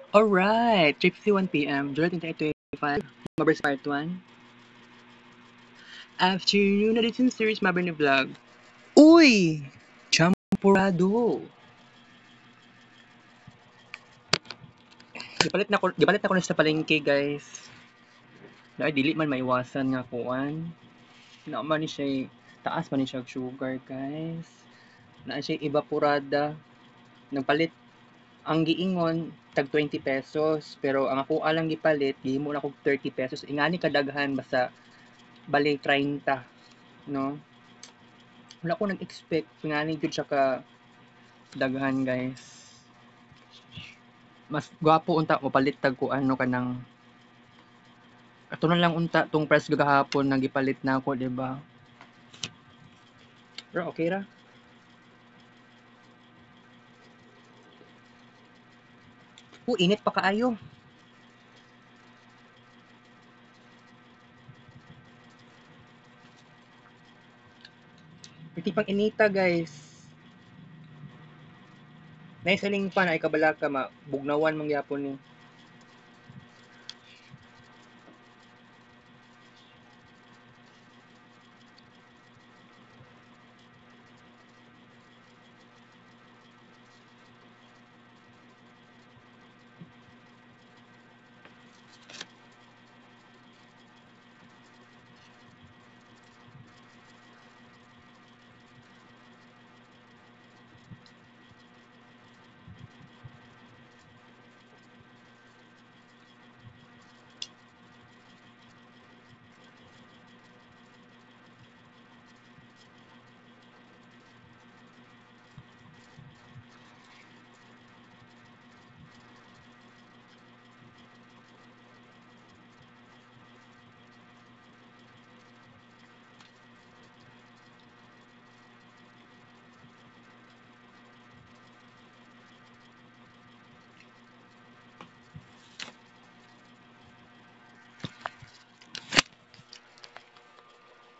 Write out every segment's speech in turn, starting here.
Alright, 3:51 PM, July 2025, Mabers Part 1. Afternoon na dito sa series Maber ni Vlog. Uy! Champurado! Gipalit na ko na sa palengke, guys. Dahil dili man maiwasan nga kuan. Na man ni siya, taas man ni siya sugar, guys. Na siya evaporada. Nagpalit ang giingon tag 20 pesos, pero ang ako alang gipalit gihimo na kog 30 pesos. Ingani kadaghan basta bali 30, no? Wala ko nag-expect ngani jud siya ka daghan, guys. Mas gwapo unta mo palit tag ko ano kanang ato na lang unta tong price gagahapon na gipalit na ako, di ba? Pero okay ra. Init pa kaayo. Piti pang inita, guys. Naisaling pa na ikabalaka bugnawan mangyapon ni.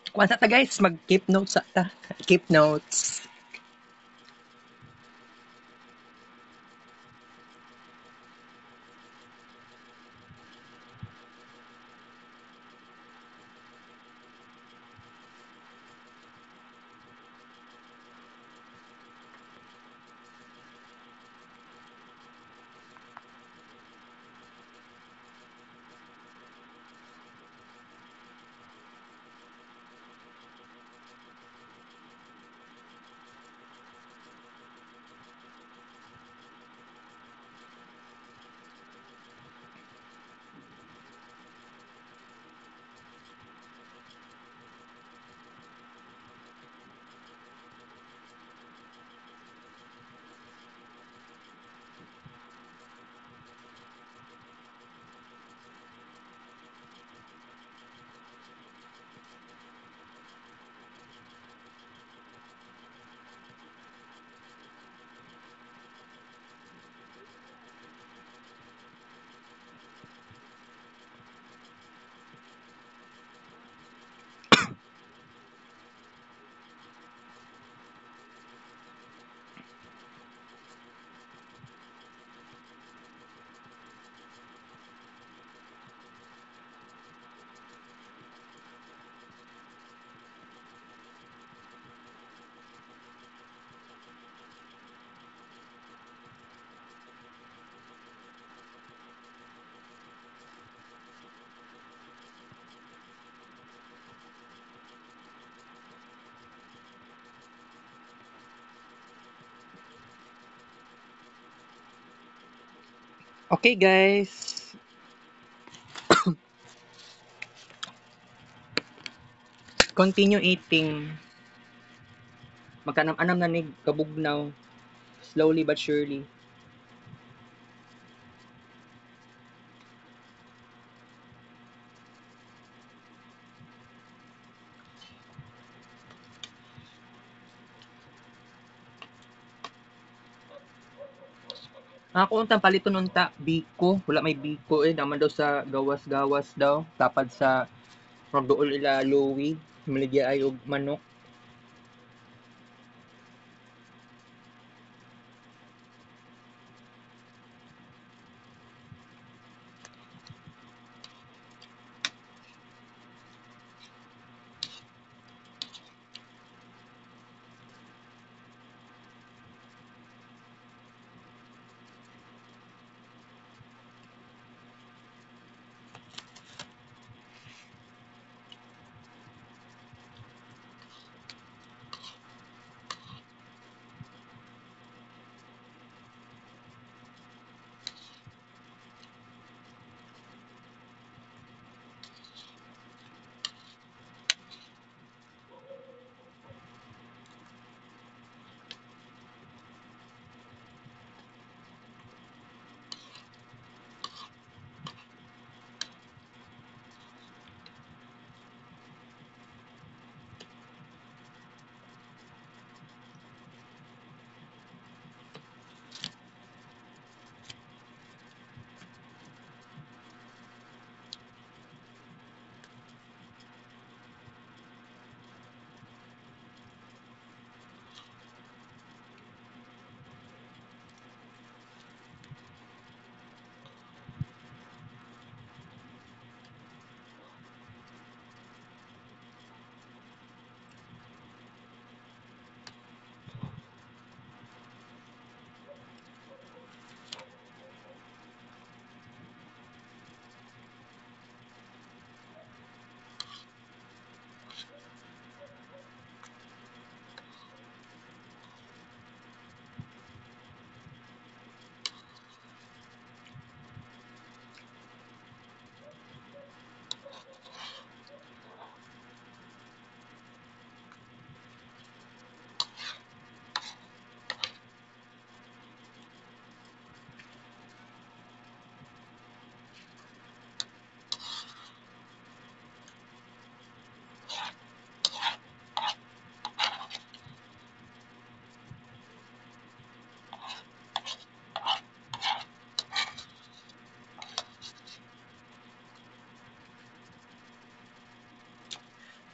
Kuwan ta guys, mag-keep notes ta. Keep notes. Okay, guys. Continue eating. Magkanam-anam na ni kabugnaw. Slowly but surely. Ako untang paliton unta biko, wala may biko naman daw sa gawas-gawas daw tapad sa magduol ila luwi, maligya ay og manok.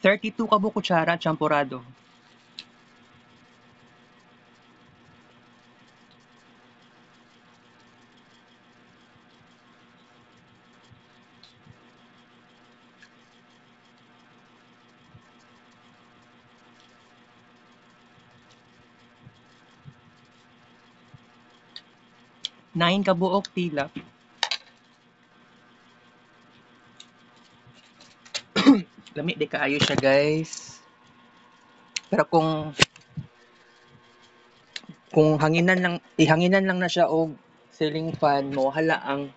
32 ka buok kutsara champurado. Nine ka buok tilap. Lami di kaayo siya, guys. Pero kung hanginan lang na siya og ceiling fan mo, hala ang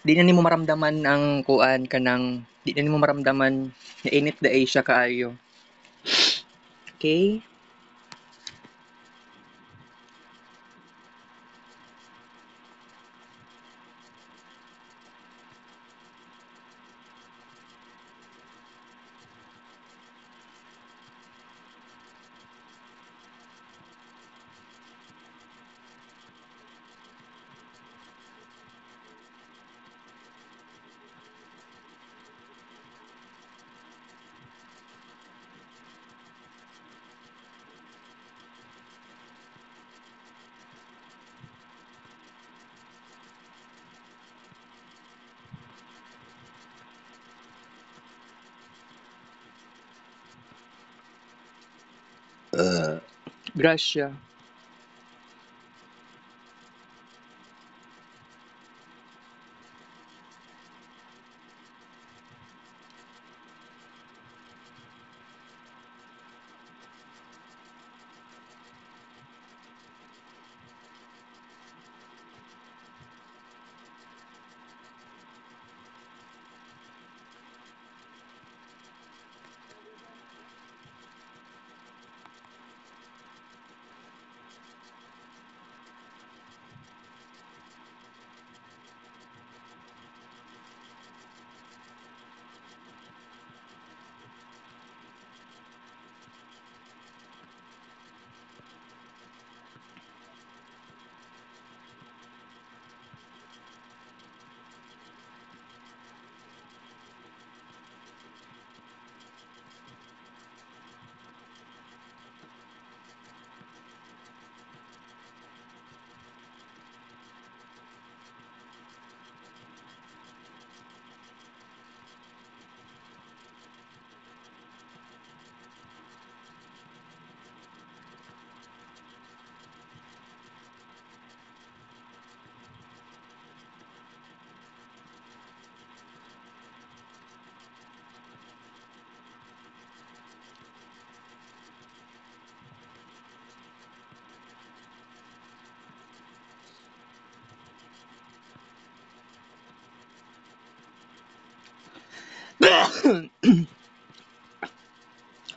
di na nimo maramdaman ang kuan kanang di na nimo maramdaman na init daay siya kaayo. Okay? Gracia.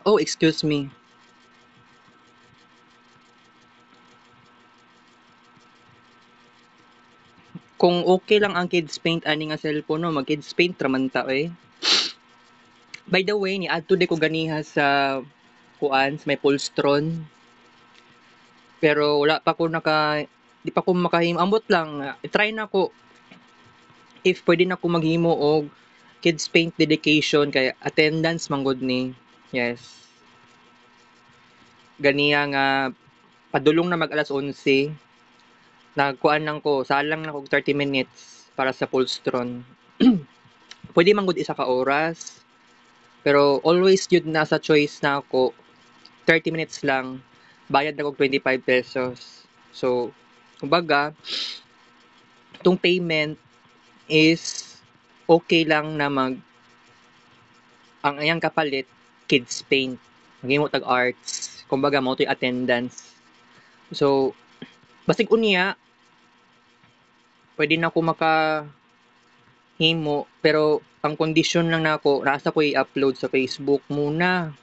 Oh, excuse me. Kung okay lang ang kids paint ani nga cellphone no, mag kids paint raman ta eh. By the way, ni adto di ko ganiha sa kuan sa may Polstron. Pero wala pa ko di pa ko makahimo. Ambot lang, try na ko if pwede na ko maghimo og kids paint dedication kay attendance manggod ni. Yes. Ganiya nga padulong na mag alas 11. Nagkuan lang ko, salang na ko 30 minutes para sa Polstron. Pwede man gud isa ka oras. Pero always yun nasa choice na ako 30 minutes lang. Bayad na kog 25 pesos. So, kumbaga, itong payment is okay lang na ang ayang kapalit, kids paint. Maghimo tag arts. Kumbaga, mo attendance. So, basig unya, pwede na ako makahimo, pero ang kondisyon lang nako, nasa ko i-upload sa Facebook muna.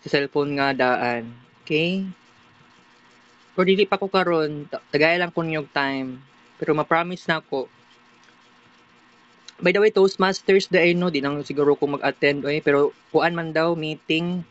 Sa cellphone nga daan. Okay? Pero dili pa ko karon, tagay lang ko niyog time. Pero ma-promise na ako. By the way, Toastmasters da no, di lang siguro ko mag-attend pero kuan man daw meeting.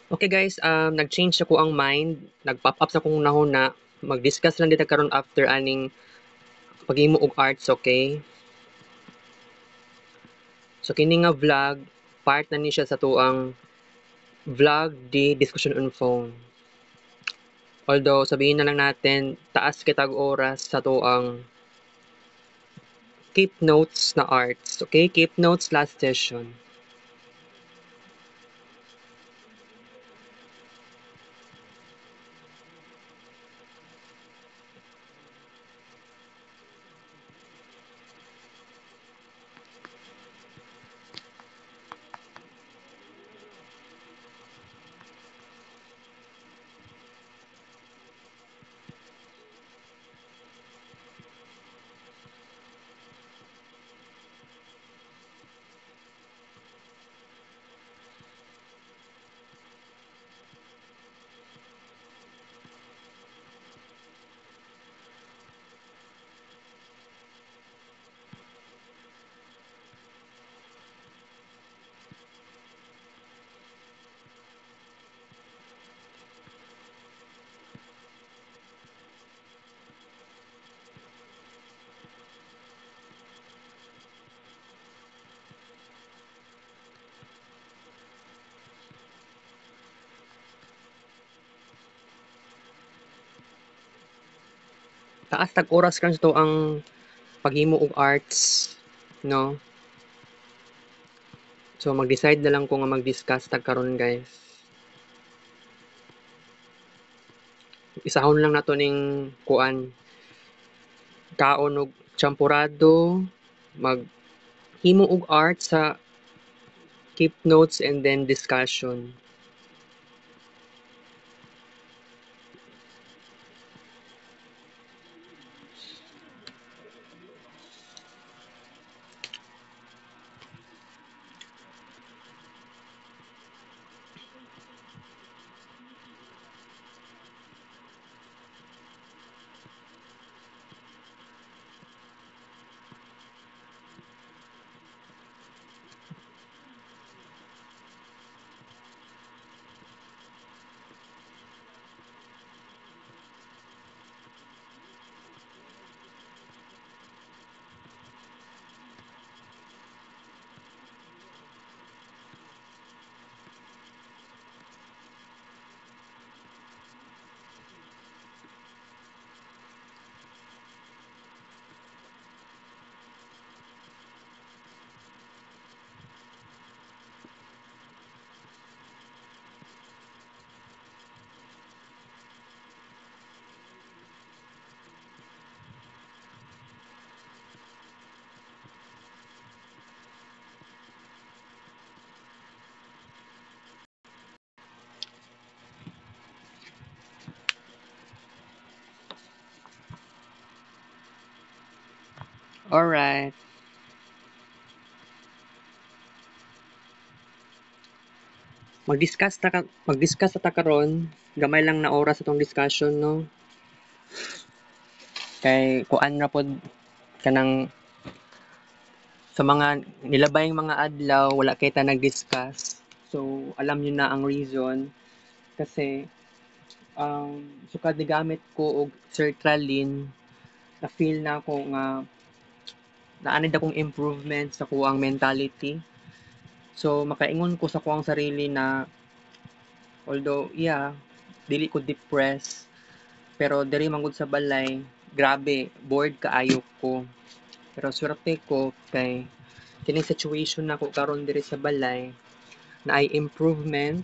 Okay guys, nag-change ako ang mind, nag-pop up sa kong nahuna, mag-discuss lang dito karon after aning paghimo og arts, okay? So kini nga vlog, part na ni siya sa tuang vlog di discussion on phone. Although sabihin na lang natin, taas kitag oras sa tuang keep notes na arts, okay? Keep notes last session. Taas tag oras kan to ang paghimo og arts, no? So mag-decide na lang ko nga mag-discuss tag karon guys. Isahon lang nato ning kuan kaon og champurado, maghimo og art sa keep notes and then discussion. Alright. Mag-discuss ta karon. Gamay lang na oras atong discussion, no? Kay kuan na pod kanang sa mga nilabayng mga adlaw wala kay ta nag-discuss. So alam niyo na ang reason kasi sukad ni gamit ko og sertraline na feel na ako nga naanid akong improvement sa kuang mentality. So makaingon ko sa kuang sarili na although yeah, dili ko depressed pero diri manggod sa balay, grabe, bored kaayo ko. Pero swerte ko kay kining situation nako karon diri sa balay na ay improvement.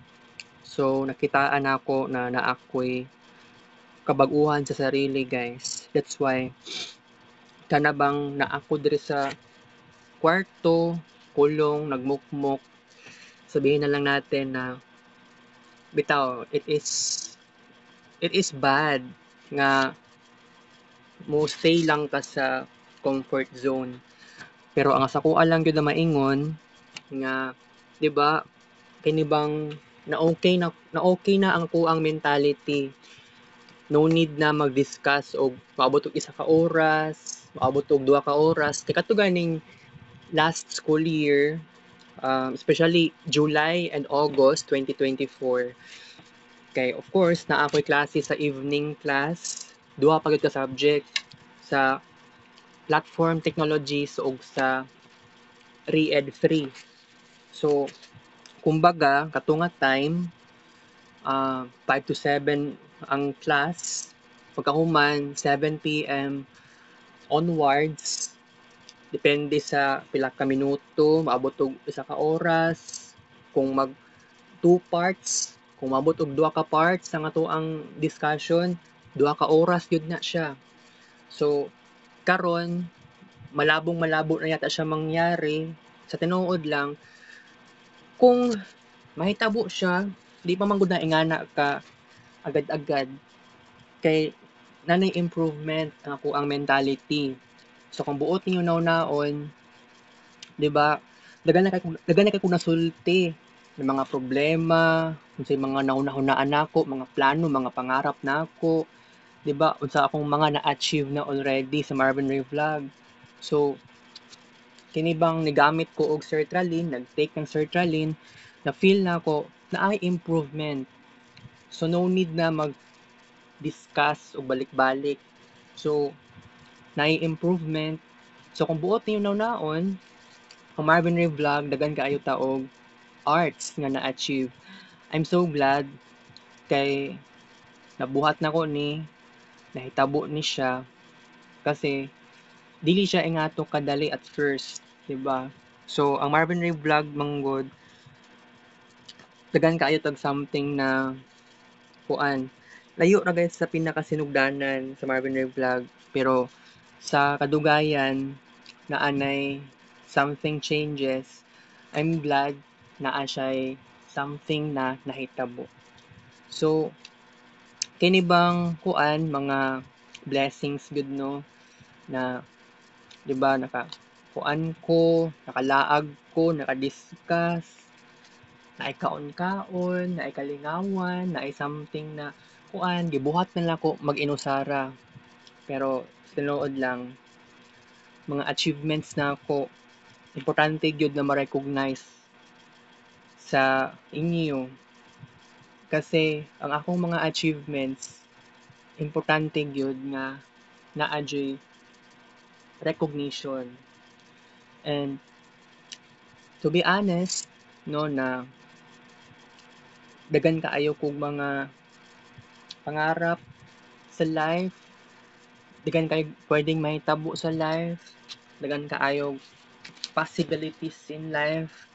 So nakitaan ako na naakoy kabag-uhan sa sarili guys. That's why kana bang naako diri sa kwarto, kulong, nagmukmok, sabihin na lang natin na bitaw it is bad nga mo stay lang ka sa comfort zone. Pero ang sa kuha lang gyud na maingon nga 'di ba kini bang na okay na ang kuang mentality. No need na mag-discuss og maabot og 1 ka oras, maabot og 2 ka oras. Kay kadto ganing last school year especially July and August 2024. Kay of course naa ako'y klase sa evening class, duha pa gyud ka subject sa platform technologies ug sa Re-Ed 3. So kumbaga kato nga time 5 to 7 ang class, pagkahuman 7 PM onwards, depende sa pila ka minuto, maabot og isa ka oras, kung mag 2 parts, kung maabot og 2 ka parts ang atoang discussion, 2 ka oras gyud na siya. So karon malabong-malabo na yata siya mangyari, sa tinuod lang kung mahitabo siya, di pa man gud na ingana ka agad-agad kay nanay improvement ang ako ang mentality. So kung buot ninyo naon-naon, 'di ba? Daghan na kay kung nasulti ng mga problema, unsay mga naunahunaan nako, mga plano, mga pangarap nako, 'di ba? Unsa akong mga na-achieve na already sa Marvin Ray Vlog. So kini bang nigamit ko og sertraline, nag-take ng sertraline, na feel na ko na ay improvement. So no need na mag-discuss o balik-balik. So naay improvement. So kung buot ninyo naon, ang Marvin Ray Vlog daghan kaayo ta og arts nga na-achieve. I'm so glad kay nabuhat na ko ni, nahitabo ni siya kasi dili siya ingato kadali at first, 'di ba? So ang Marvin Ray Vlog manggod daghan kaayo tag something na kuan. Layo ra guys sa pinakasinugdanan sa Marvin Ray Vlog pero sa kadugayan na anay something changes. I'm glad na siya something na nahitabo. So kini bang kuan mga blessings gud no na 'di ba kuan ko, nakalaag ko, naka-discuss, naay kaon-kaon, naay kalingawan, naay something na kuan gibuhat na lang ko mag-inusara. Pero tinuod lang mga achievements na ko importante gyud na ma-recognize sa inyo kasi ang akong mga achievements importante gyud nga naa recognition. And to be honest, no na daghan kaayo kog mga pangarap sa life, daghan kayo pwedeng mahitabo sa life, daghan kaayo possibilities in life,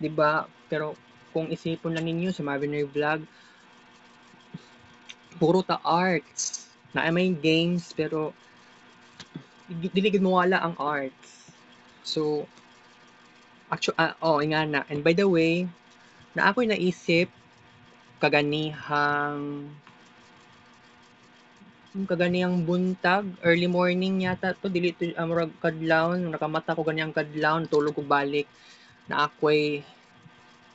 'di ba? Pero kung isipon lang ninyo sa Marvin Ray Vlog, puro ta arts. Na may games pero dili gid mawala ang arts. So actually nga na. And by the way, na ako'y naisip kaganihang buntag, early morning yata to, dili to murag kadlawon, nakamata ko ganiyang kadlawon, tulog ko balik na ako'y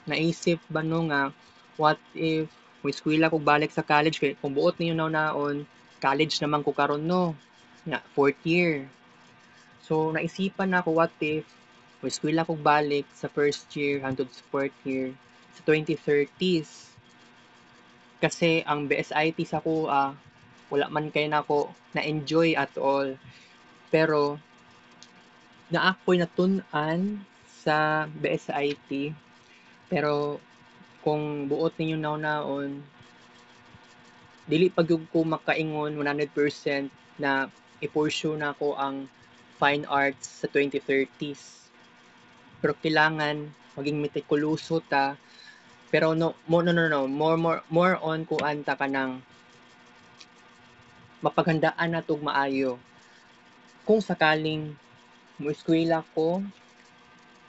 naisip ba no nga what if may eskwela ko balik sa college kay kung buot ninyo naon college naman ko karon no nga 4th year. So naisipan na ako what if may eskwela ko balik sa first year hangtod sa 4th year sa 2030s. Kasi ang BSIT sa ko wala man kay nako na-enjoy at all. Pero na ako'y natun-an sa BSIT pero kung buot ninyo naon dili pa gyud ko makaingon 100% na i-pursue na ko ang fine arts sa 2030s. Pero kailangan maging metikuloso ta pero more on kuan ta kanang mapaghandaan na tog maayo. Kung sakaling moeskwela ko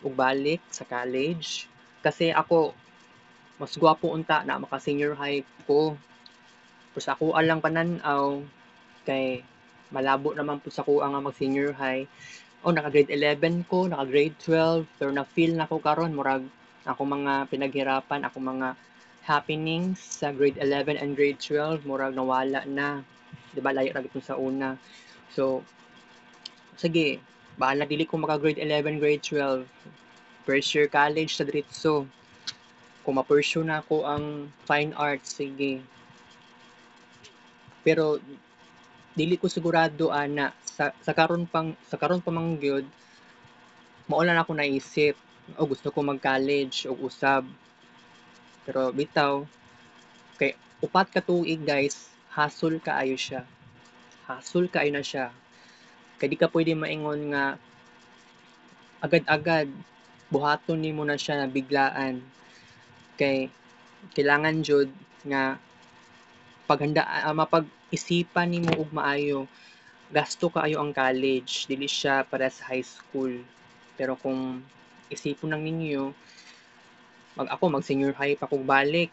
ug balik sa college kasi ako mas gwapo unta na maka senior high ko. Pero sa ako lang panan-aw kay malabo naman po sa kuha nga mag senior high. Naka grade 11 ko, naka grade 12, pero na feel na ko karon murag ako mga pinaghirapan, ako mga happenings sa grade 11 and grade 12 murag nawala na. 'Di ba layo ra gid sa una. So sige, bahala dili ko maka grade 11, grade 12. First year college sa diretso. Kung ma-pursue na ako ang fine arts, sige. Pero dili ko sigurado ana sa karon pa man gyud mao lang ako naisip o gusto ko mag-college og usab. Pero bitaw kay upat ka tuig guys, hassle kaayo siya. Hassle kaayo na siya. Kay di ka pwede maingon nga agad-agad buhaton nimo na siya na biglaan. Kay kailangan jud nga mapag-isipan nimo og maayo. Gasto kaayo ang college, dili siya para sa high school. Pero kung isipon lang ninyo, mag senior high pa kog balik.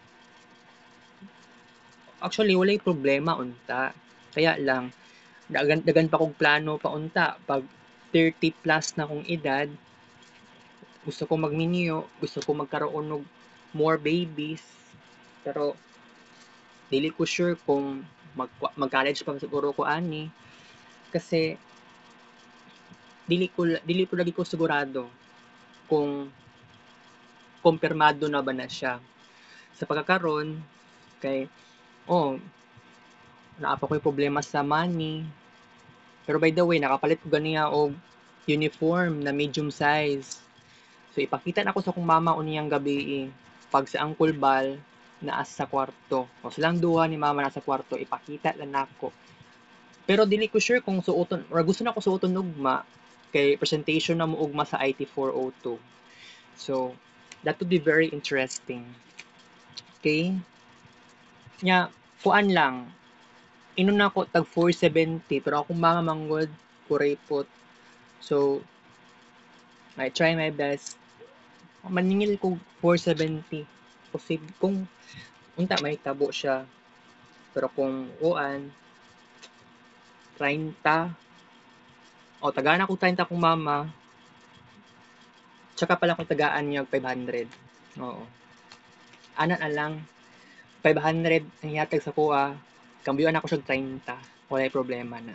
Actually walay problema unta. Kaya lang dagan pa kog plano pa unta pag 30 plus na kong edad. Gusto ko magminyo, gusto ko magkaroon og more babies. Pero dili ko sure kung mag-college pa siguro ko ani kasi dili ko lagi ko sigurado kung kumpirmado na ba na siya. Sa pagkakaroon kay naa pa ko'y problema sa money. Pero by the way, nakapalit ko ganiya og uniform na medium size. So ipakita na ako sa akong mama uniyang gabi pag si Uncle Bal naa sa kwarto. O silang duha ni mama nasa kwarto, ipakita lang nako. Pero dili ko sure kung suoton or gusto na ko suoton ugma kay presentation na mo ugma sa IT 402. So that would be very interesting. Okay? Nya, kuan lang. Inon na ko tag 470 pero akong mama manggod kuripot. So I try my best. Maningil ko 470. Posible kung unta may tabo siya. Pero kung kuan 30 o tagaan ako 30 kung mama. Tsaka pala kung tagaan niya 500. Oo. Ana na lang 500 ang yatag sa kuha. Kambiyon ako siya 30. Walay problema na.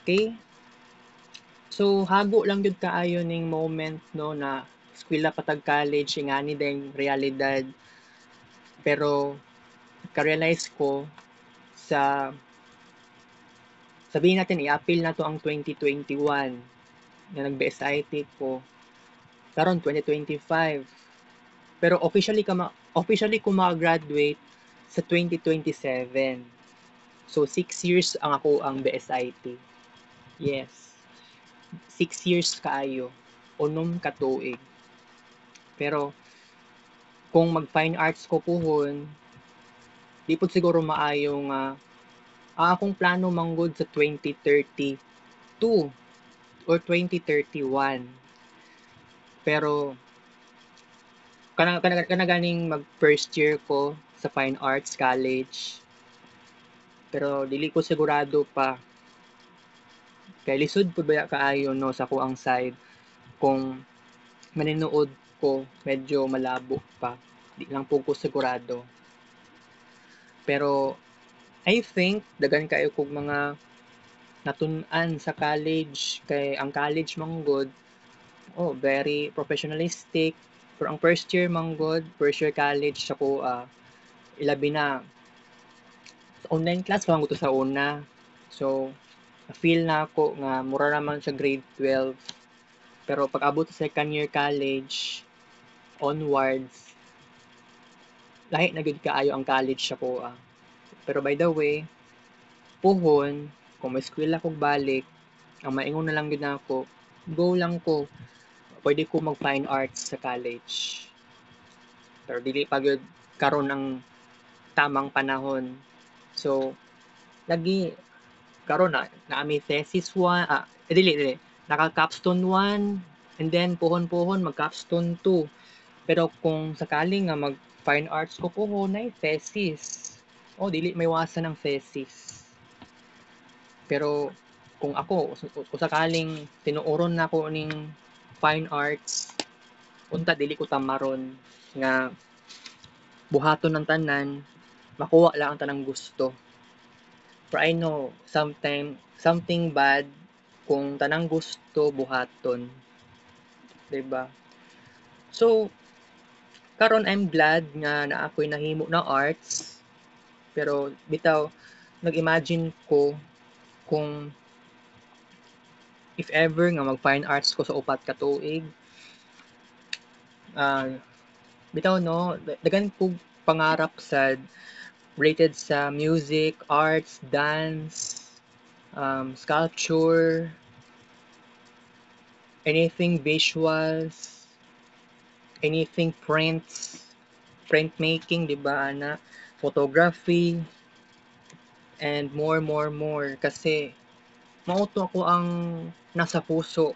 Okay? So hago lang gyud kaayo ning moment no na eskwela patag college ingani ding realidad. Pero ka-realize ko sa sabihin natin i-appeal na to ang 2021 na nag-BSIT ko karon 2025. Pero officially ko ma-graduate sa 2027. So 6 years ang ako ang BSIT. Yes. 6 years kaayo. Unom ka tuig. Pero kung mag-fine arts ko puhon, di po siguro maayo nga akong plano manggod sa 2032 or 2031. Pero kana ganing mag first year ko sa Fine Arts College. Pero dili ko sigurado pa. Kay lisod pud baya kaayo no sa ko ang side kung maninuod ko medyo malabo pa. Di lang po ko sigurado. Pero I think dagan kayo kog mga natun-an sa college kay ang college manggod very professionalistic. Pero ang first year manggod, first year college sa ko ilabi na sa online class lang ko to sa una. So feel na ako nga mura naman sa grade 12. Pero pag abot sa second year college onwards lahi na gud kaayo ang college sa ko. Pero by the way, puhon kung may eskwela kog balik, ang maingon na lang gud nako, go lang ko. Pwede ko mag fine arts sa college. Pero dili pa gyud karon ang tamang panahon. So lagi karon na may thesis 1 dili naka capstone 1 and then puhon mag capstone 2. Pero kung sakaling nga mag fine arts ko puhon na thesis. Dili may wasan ng thesis. Pero kung ako kung sakaling tinuoron na ko ning fine arts unta dili ko tamaron nga buhaton ng tanan makuha lang ang tanang gusto. Pero I know something bad kung tanang gusto buhaton. 'Di ba? So, karon I'm glad nga na ako'y nahimo na arts, pero bitaw nag-imagine ko kung if ever nga mag-fine arts ko sa upat ka tuig, ah, bitaw 'no, daghan kog pangarap sad related sa music, arts, dance, sculpture, anything visuals, anything prints, printmaking, 'di ba ana, photography, and more. Kasi mao to ako ang nasa puso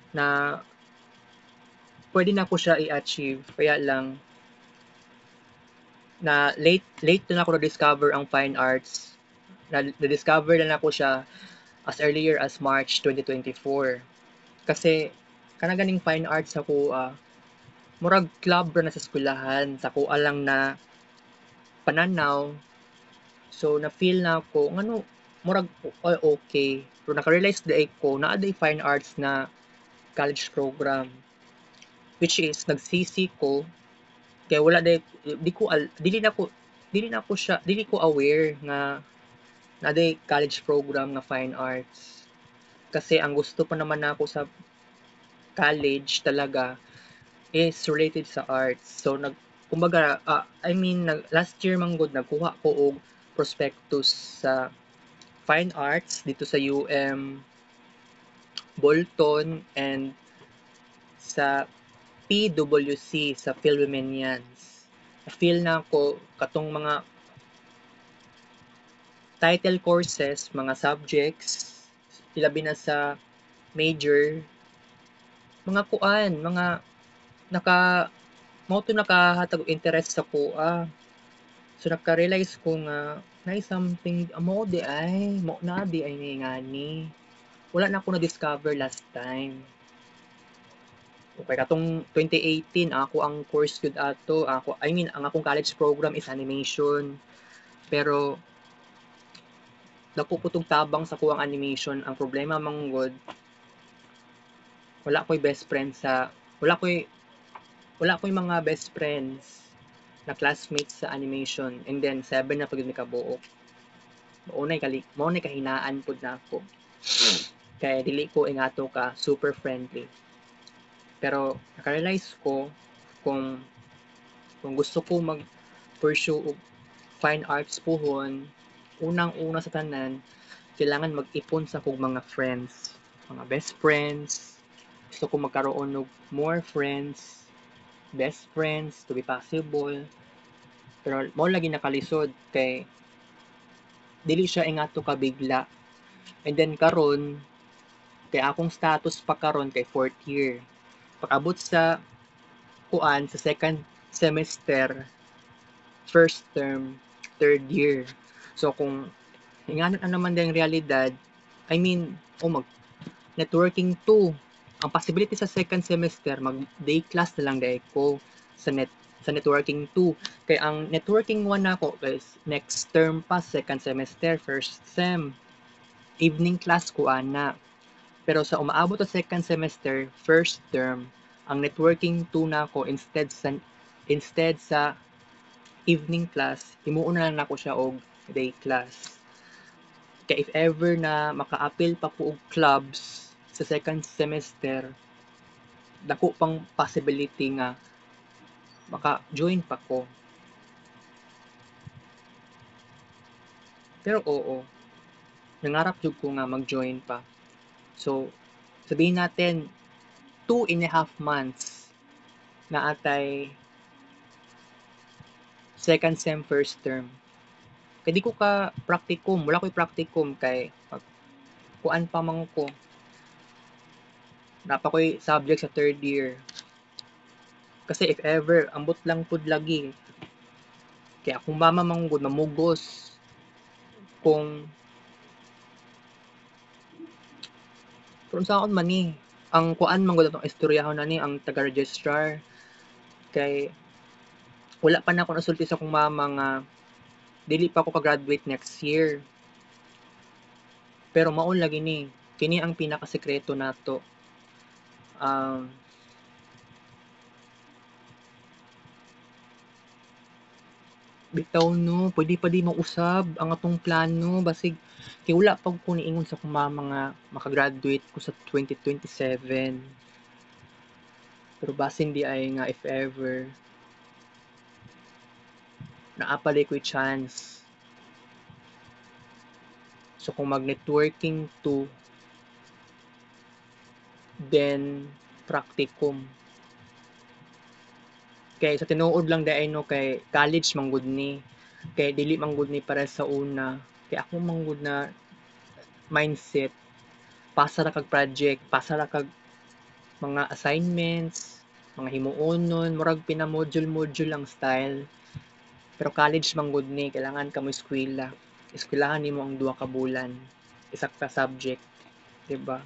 na pwede na ko siya i-achieve. Kaya lang na late na ako na-discover ang fine arts. Na-discover na ako siya as earlier as March 2024. Kasi kanang ganing fine arts ako murag club ra na sa eskwelahan sa kuha lang na pananaw. So na-feel na ako ngano murag okay. Pero naka-realize day ko naa day fine arts na college program, which is nagsisi ko kaya wala day dili ko aware nga na day college program na fine arts. Kasi ang gusto pa naman nako sa college talaga is related sa arts. So kumbaga last year man gud nagkuha ko og prospectus sa fine arts dito sa Bolton and sa PWC sa Philwomenians. Na-feel na ko katong mga title courses, mga subjects, ilabi na sa major, mga kuan, mga naka mao to nakahatag og interest sa kuha. So naka-realize ko nga na something amo di ay mo na di ay ngani. Wala na ako na-discover last time. Okay, katong 2018 ako ang course gud ato. Ang akong college program is animation. Pero dako putog tabang sa kuwang animation. Ang problema manggod wala ko'y best friend sa wala ko'y mga best friends na classmates sa animation, and then 7 na pagid mi kabuok. Maunay kahinaan pud nako. Kaya dili ko ingato ka super friendly. Pero naka-realize ko kung gusto ko mag-pursue og fine arts puhon, unang-una sa tanan, kailangan mag-ipon sa kog mga friends, mga best friends. Gusto ko magkaroon og more friends, best friends to be possible. Pero mao lagi nakalisod kay dili siya ingato ka bigla. And then karon kay akong status pa karon kay 4th year. Pag-abot sa kuan sa second semester, first term, third year. So kung ingano na naman din realidad, mag networking 2. Ang possibility sa second semester, mag day class na lang dahil ko sa networking 2. Kaya ang networking 1 na ako is next term pa, second semester, first sem. Evening class ko ana. Pero sa umaabot sa second semester, first term, ang networking 2 na ako instead sa evening class, himuon na lang ako siya og day class. Kaya if ever na maka-appeal pa ko og clubs sa second semester, dako pang possibility nga maka-join pa ko. Pero oo, nangarap jud ko nga mag-join pa. So, sabihin natin 2.5 months na atay second sem first term. Kaya di ko ka practicum, wala ko'y practicum kay kuan pa man ko. Napa ko'y subject sa third year. Kasi if ever, ambot lang pud lagi. Kaya akong mama manggod mamugos kung saan man ni ang kuan manggod atong istoryahon na ni ang taga-registrar kay wala pa na ako nasulti sa akong mama nga dili pa ako ka-graduate next year. Pero maon lagi ni kini ang pinakasekreto nato. bitaw no, pwede pa di mausab ang atong plano basig kay wala pag ko niingon sa akong mama nga makagraduate ko sa 2027. Pero basin di ay nga if ever naa pa di ko'y chance. So kung mag-networking to, then practicum. Kay sa tinuod lang di ay no kay college manggod ni. Kay dili manggod ni para sa una. Kay ako manggod na mindset pasa ra kag project, pasa ra kag mga assignments, mga himuonon, murag pina-module-module lang style. Pero college manggod ni, kailangan ka mo eskwela. Eskwelahan nimo ang 2 ka bulan, isa ka subject, 'di ba?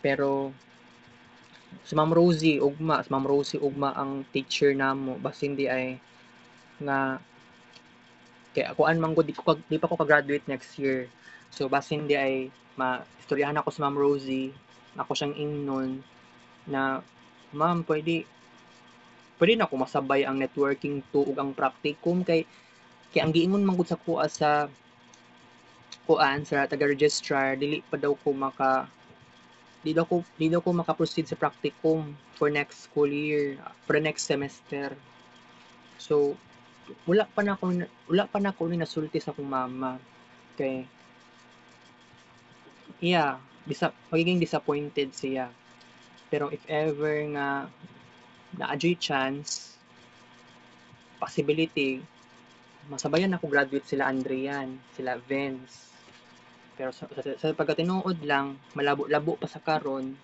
Pero si Ma'am Rosie ugma ang teacher namo basin di ay nga kay akuan man gud di pa ko ka-graduate next year. So basin di ay maistoryahan ako sa Ma'am Rosie, ako siyang ingnon na ma'am pwede na ako masabay ang networking to ug ang practicum kay ang giingon man gud sa kuha sa kuan sa taga-registrar dili pa daw ko di daw ko maka-proceed sa practicum for next school year, for the next semester. So wala pa na ako ni nasulti sa akong mama kay magiging disappointed siya. Pero if ever nga naa-joy chance, possibility, masabayan ako graduate sila Andrian, sila Vince. Pero sa pagkatinuod lang, malabo-labo pa sa karon.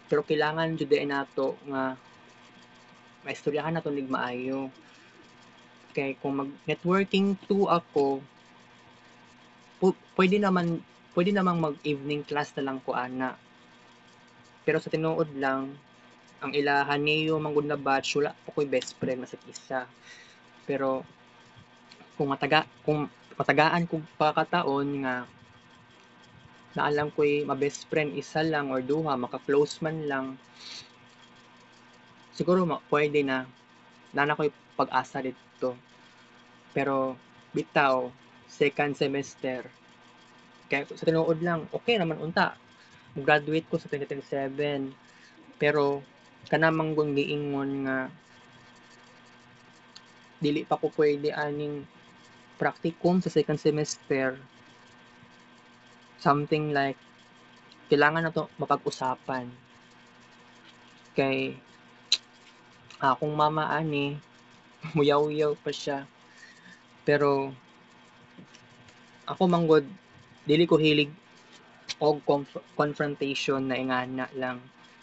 Pero kailangan jud nato nga maistoryahan nato nig maayo. Kay kung mag-networking 2 ako, pwede namang mag-evening class na lang ko ana. Pero sa tinuod lang, ang ilahan niyo manggod na batch, wala pa ko'y best friend masig isa. Pero kung matagaan kog pagkakataon nga naalang ko'y ma-best friend isa lang or duha, maka-close man lang, siguro pwede na ko'y pag-asa dito. Pero bitaw, second semester, kaya sa tinuod lang, okay naman unta. Graduate ko sa 2027. Pero kanamang gong giingon nga dili pa ko pwede aning practicum sa second semester. Something like kailangan na to mapag-usapan. Kay akong mama ani muyaw-yaw pa siya. Pero ako manggod dili ko hilig og confrontation na ingana lang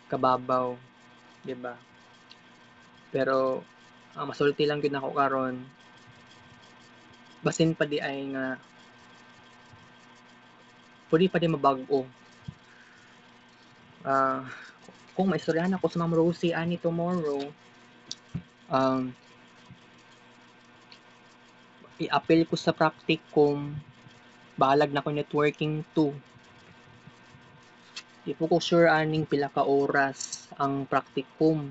kababaw, di ba? Pero masulti lang gid nako karon basin pa di ay nga pwede pa di mabag-o. Kung maistoryahan ako sa Ma'am Rosie ani tomorrow, i-appeal ko sa practicum, bahalag na ko networking 2. Di po ko sure aning pila ka oras ang practicum.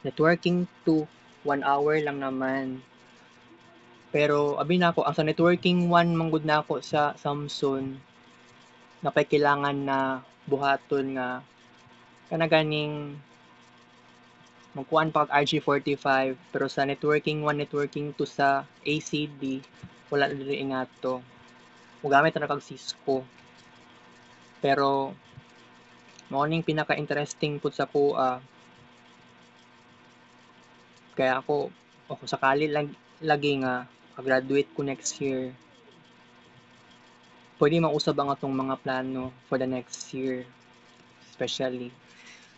Networking 2, 1 hour lang naman. Pero abi na ako, ang sa networking 1 manggod na ako sa Samsung, napay kailangan na buhaton nga kana ganing magkuan pa kag RG45 pero sa networking 1, networking 2 sa ACD wala na dili ingato. Mogamit na kag Cisco. Pero mao ning pinaka-interesting pud sa kuha. Kaya ako sakali lang lagi nga graduate ko next year. Pwede mausab ang atong mga plano for the next year especially.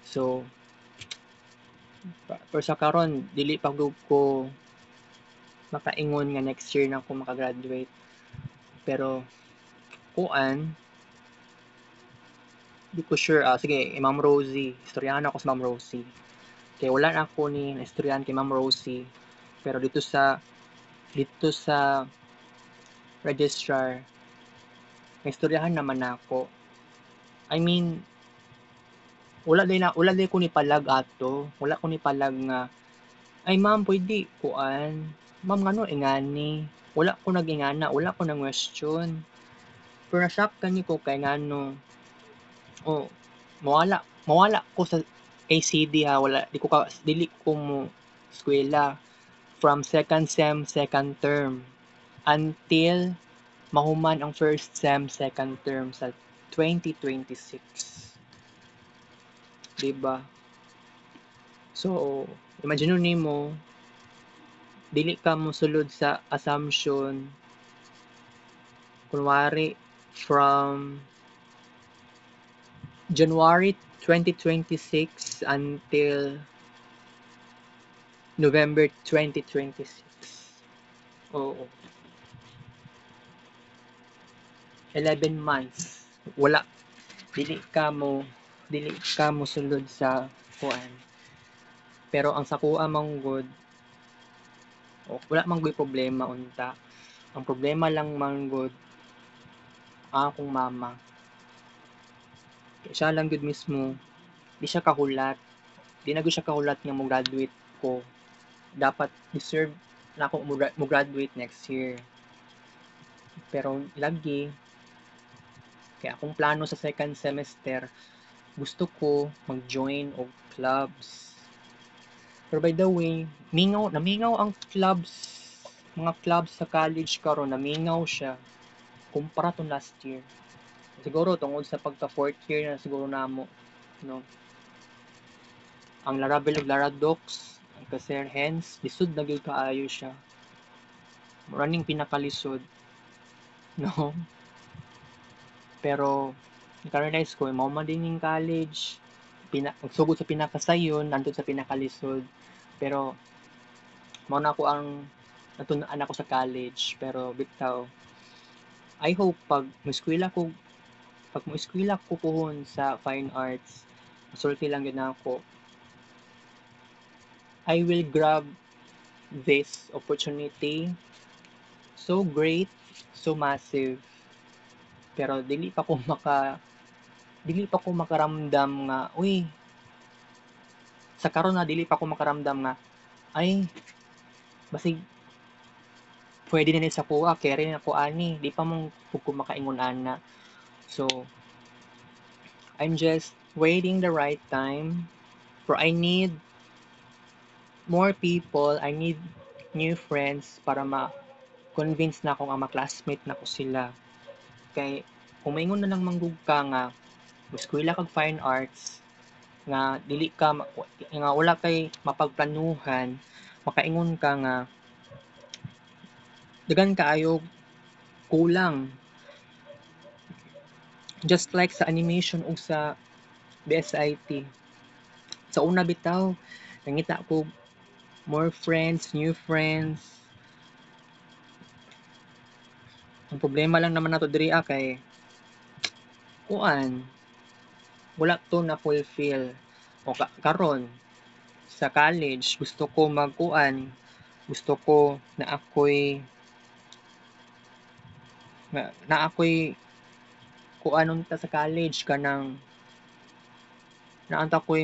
So pero sa karon dili pa gud ko makaingon nga next year na ako makagraduate. Pero kuan di ko sure. Sige, Ma'am Rosie, istoryahan ako sa Ma'am Rosie. Kay wala na ako ni naistoryahan kay Ma'am Rosie. Pero dito sa registrar, naistoryahan naman ako. I mean, wala day ko ni palag ato. Wala ko ni palag nga Ay ma'am pwede kuan, ma'am ngano ingani, wala ko nag-ingana, wala ko nang-question. Pero na-shock gani ko kay ngano, oh, mawala ko sa ACD ha, dili ko mo eskwela from second sem, second term until mahuman ang first sem, second term sa 2026. 'Di ba? So, imagine nimo dili ka mosulod sa assumption kunwari from January 2026 until November 2026. Oo, 11 months. Wala, dili ka mo dili ka mosulod sa kuan. Pero ang sakuha man gud, wala man gud problema unta. Ang problema lang man gud ang akong mama. Siya lang gud mismo, di siya kahulat. Di na gud siya kahulat nga mo-graduate ko. Dapat deserve na ako mo-graduate next year. Pero lagi, kaya akong plano sa second semester, gusto ko mag-join og clubs. Pero by the way, namingaw ang clubs, mga clubs sa college karon, namingaw siya kumpara to last year. Siguro tungod sa pagka fourth year na siguro namo, no. Ang Laravel ug Laradox, ang Caser Hens, lisod na gyud kaayo siya. Mura ning pinakalisod, no. Pero i-realize ko mao man din ning college, magsugod sa pinakasayon, nandun sa pinakalisod. Pero mao na ako ang natun-an ako sa college, pero bitaw I hope pag mo-eskwela ko puhon sa fine arts, masulti lang yun ako. I will grab this opportunity, so great, so massive, pero dili pa ko makaramdam nga, uy, sa karon na dili pa ko makaramdam nga, ay, basig pwede na ni sa kuha, kaya na ko ani, di pa mong ko makaingon ana. So, I'm just waiting the right time, for I need more people, I need new friends para ma-convince na ako nga ma-classmate na ko sila. Kay, kung maingon na lang manggug ka nga, eskwela kag fine arts, nga dili ka nga wala kay mapagplanuhan, makaingon ka nga dagan kaayo kulang, just like sa animation ug sa BSIT. Sa una bitaw nangita ko more friends, new friends. Ang problema lang naman nato diri kay kuan, wala to na fulfill. O karon sa college gusto ko magkuan, gusto ko na ako'y kuan unta sa college kanang naanta ko'y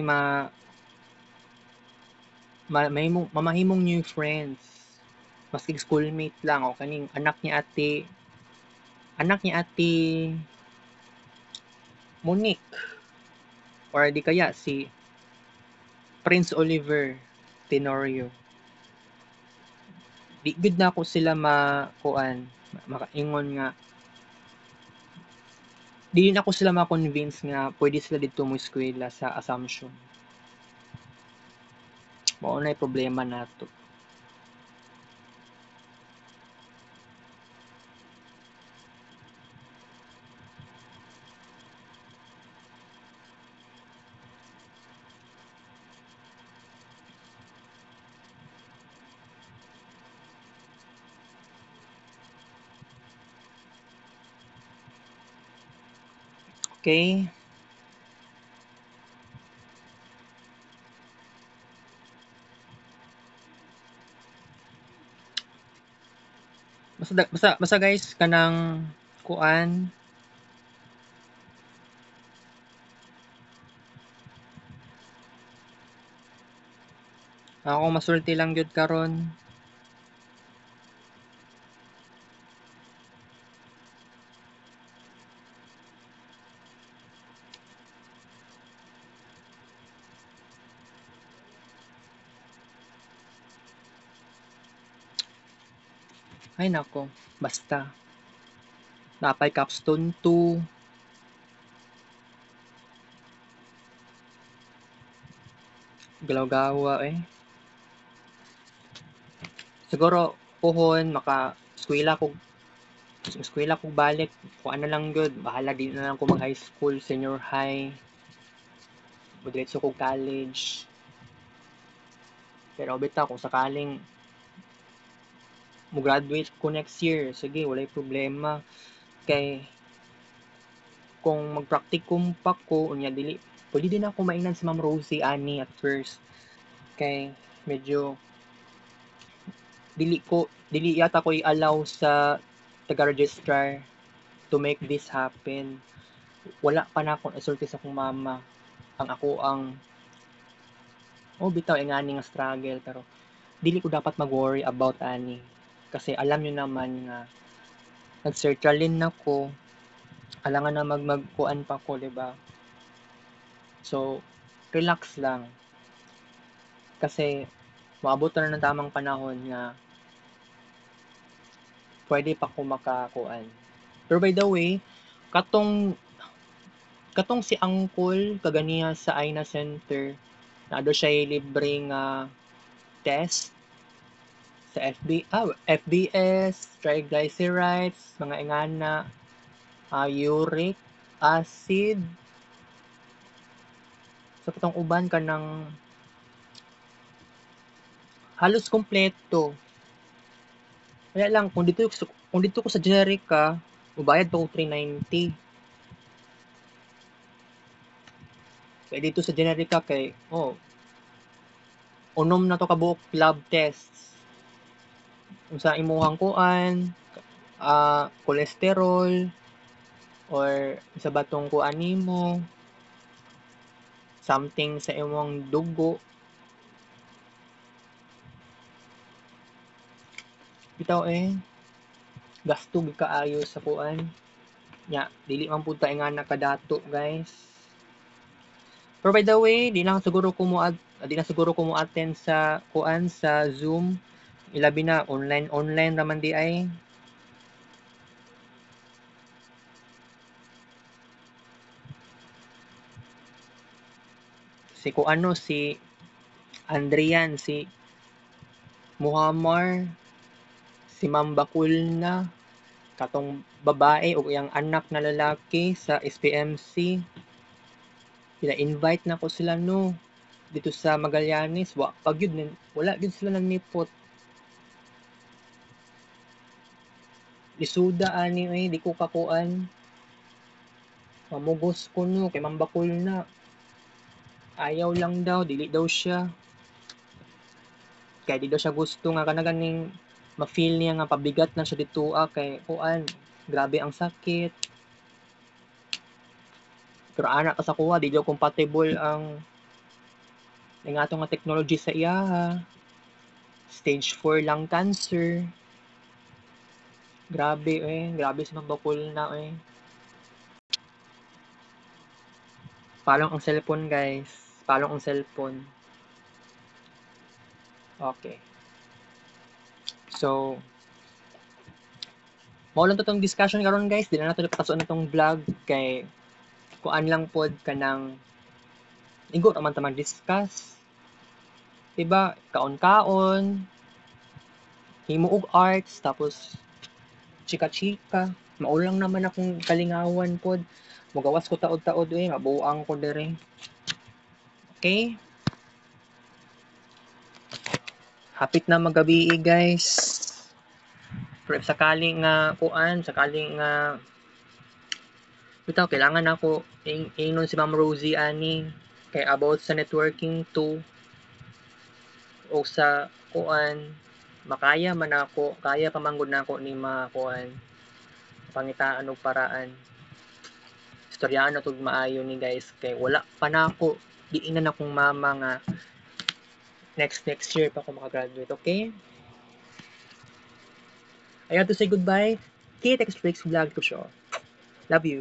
mamahimong new friends, maski schoolmate lang o kaning anak ni ate Monique, or di kaya si Prince Oliver Tenorio. Di gud na ako sila makaingon nga, di na ako sila ma-convince nga pwede sila dito mo eskwela sa Assumption. Mao na'y problema nato. Okay? Basta guys kanang kuan, Ako masulti lang gyud karon. Ay nako, basta. Napay capstone 2. Galaw-gawa eh. Siguro puhon maka eskwela ko balik. Kung ano lang gyud, bahala din na lang ko mag high school, senior high, o diretso ko college. Pero bitaw kung sakaling mo graduate ko next year, sige, walay problema. Kay kung mag-practicum pa ko, unya dili, pwede din ako mainan si Ma'am Rosie ani at first. Kay medyo dili yata ko i-allow sa taga-registrar to make this happen. Wala pa na akong isulti sa akong mama. Ang oh bitaw ingani nga struggle pero dili ko dapat mag-worry about ani. Kasi alam niyo naman nga nag-sertralin na ko, alangan na magkuan pa ko, 'di ba? So, relax lang. Kasi maabot na ng tamang panahon nga pwede pa ko makakuan. Pero by the way, katong katong si Uncle kaganiya sa Aina Center, naado siya libreng test sa FBS, triglycerides, mga ingana, uric acid, sa katong uban ka ng halos kompleto. Kaya lang, kung dito ko sa generic ka, ubayad pa ko 390. Kaya dito sa generic ka kay, unom na to kabuok lab tests. Kung sa imuhang kuan, cholesterol, or sa batong kuan nimo, something sa imong dugo. Bitaw gasto gid kaayo sa kuan. Nya, dili man pud ta ingana kadato, guys. Pero by the way, di na siguro ko mo attend sa kuan sa Zoom. Ilabi na online raman di ay. Si Andrian, si Muhammar, si Ma'am Bakulna, katong babae o iyang anak na lalaki sa SPMC. Pina-invite na ko sila no dito sa Magallanes. Wala gyud sila nipot. Lisuda ani di ko kakuan. Mamugos ko no kay Ma'am Bakulna. Ayaw lang daw, dili daw siya. Kaya di daw siya gusto nga kanaganing ma-feel niya nga pabigat na siya dito kay kuan. Grabe ang sakit. Pero anak ka sa kuha, di daw compatible ang ato nga technology sa iya. Stage 4 lang cancer. Grabe sa mabakol na Palong ang cellphone guys. Palong ang cellphone. Okay. So, mao lang to tong discussion karon guys. Di na nato patasoon na tong vlog kay kuan lang pod kanang igo naman ta mag-discuss. Diba? Kaon-kaon, himo og arts, tapos chika-chika. Maulang naman akong kalingawan pod. Mugawas ko taod-taod mabuang ko dire. Okay? Hapit na magabi guys. Pero sakaling nga kuan, sakaling nga bitaw kailangan ako ingnon si Ma'am Rosie ani kay about sa networking too o sa kuan makaya man ako, kaya pa man gud nako ni kuan pangitaan og paraan. Istoryaan na tug maayo ni guys kay wala pa nako diinan akong mama nga next year pa ako makagraduate, okay? I have to say goodbye. Kay, text vlog ko siya. Love you.